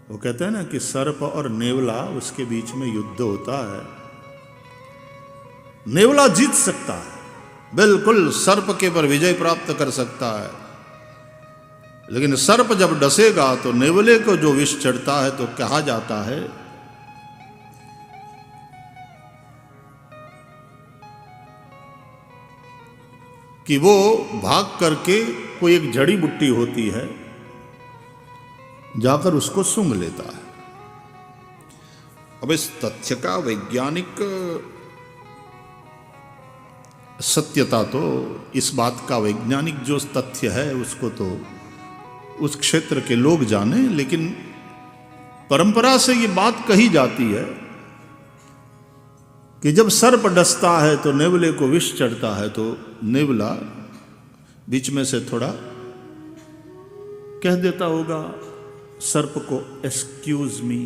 वो कहते हैं ना कि सर्प और नेवला, उसके बीच में युद्ध होता है। नेवला जीत सकता है, बिल्कुल सर्प के पर विजय प्राप्त कर सकता है, लेकिन सर्प जब डसेगा तो नेवले को जो विष चढ़ता है तो कहा जाता है कि वो भाग करके कोई एक जड़ी बूटी होती है, जाकर उसको सूंघ लेता है। अब इस तथ्य का वैज्ञानिक सत्यता तो, इस बात का वैज्ञानिक जो तथ्य है उसको तो उस क्षेत्र के लोग जाने, लेकिन परंपरा से ये बात कही जाती है कि जब सर्प डसता है तो नेवले को विष चढ़ता है, तो नेवला बीच में से थोड़ा कह देता होगा सर्प को, एक्सक्यूज मी।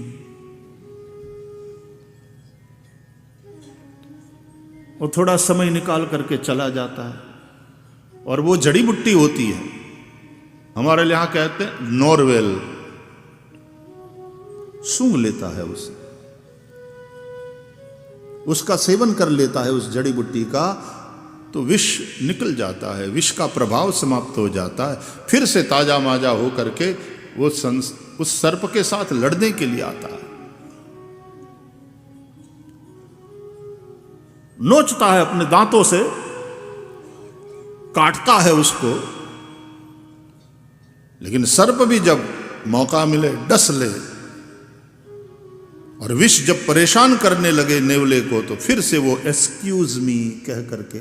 और थोड़ा समय निकाल करके चला जाता है। और वो जड़ी बूटी होती है, हमारे यहां कहते हैं नॉरवेल, सूंघ लेता है उसे, उसका सेवन कर लेता है उस जड़ी बूटी का, तो विष निकल जाता है, विष का प्रभाव समाप्त हो जाता है। फिर से ताजा माजा हो करके वो उस सर्प के साथ लड़ने के लिए आता है, नोचता है अपने दांतों से, काटता है उसको। लेकिन सर्प भी जब मौका मिले डस ले, और विष जब परेशान करने लगे नेवले को, तो फिर से वो एक्सक्यूज मी कह करके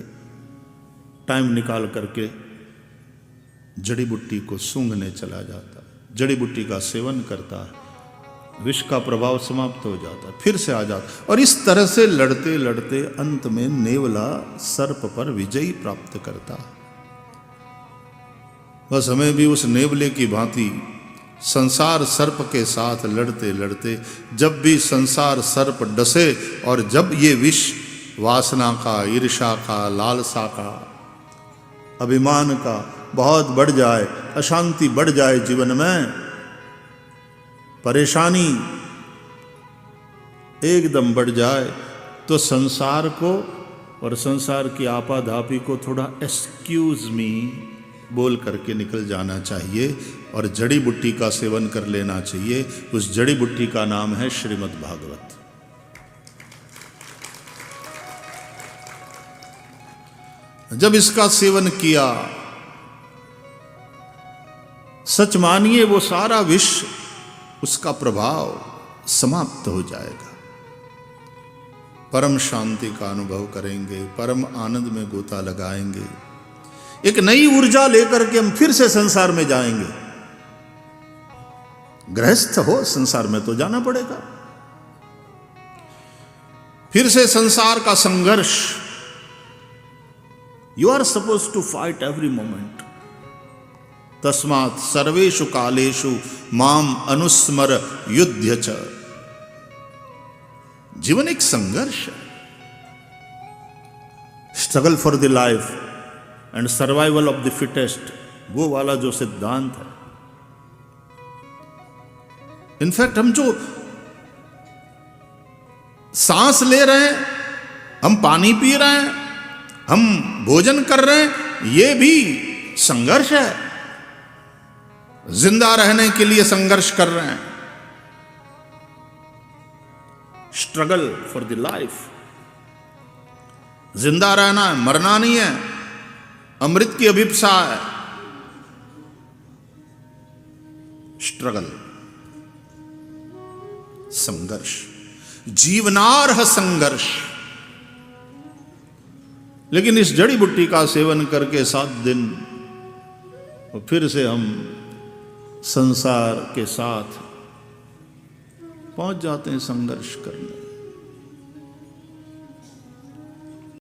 टाइम निकाल करके जड़ी बूटी को सूंघने चला जाता है, जड़ी बूटी का सेवन करता है, विष का प्रभाव समाप्त हो जाता है, फिर से आ जाता। और इस तरह से लड़ते लड़ते अंत में नेवला सर्प पर विजय प्राप्त करता है। बस हमें भी उस नेवले की भांति संसार सर्प के साथ लड़ते लड़ते, जब भी संसार सर्प डसे और जब ये विष वासना का, ईर्ष्या का, लालसा का, अभिमान का बहुत बढ़ जाए, अशांति बढ़ जाए जीवन में, परेशानी एकदम बढ़ जाए, तो संसार को और संसार की आपाधापी को थोड़ा एक्सक्यूज मी बोल करके निकल जाना चाहिए और जड़ी बूटी का सेवन कर लेना चाहिए। उस जड़ी बूटी का नाम है श्रीमद् भागवत। जब इसका सेवन किया, सच मानिए वो सारा विष, उसका प्रभाव समाप्त हो जाएगा। परम शांति का अनुभव करेंगे, परम आनंद में गोता लगाएंगे, एक नई ऊर्जा लेकर के हम फिर से संसार में जाएंगे। गृहस्थ हो, संसार में तो जाना पड़ेगा। फिर से संसार का संघर्ष, you are suppose to fight every moment, तस्मात् सर्वेषु कालेषु माम अनुस्मर युध्य च। जीवन एक संघर्ष है, struggle for the life and survival of the fittest, वो वाला जो सिद्धांत है। इनफैक्ट हम जो सांस ले रहे हैं, हम पानी पी रहे हैं, हम भोजन कर रहे हैं, ये भी संघर्ष है। जिंदा रहने के लिए संघर्ष कर रहे हैं, स्ट्रगल फॉर द लाइफ। जिंदा रहना है, मरना नहीं है, अमृत की अभिप्सा है। स्ट्रगल, संघर्ष, जीवनार्ह संघर्ष। लेकिन इस जड़ी बूटी का सेवन करके 7 दिन फिर से हम संसार के साथ पहुंच जाते हैं संघर्ष करने।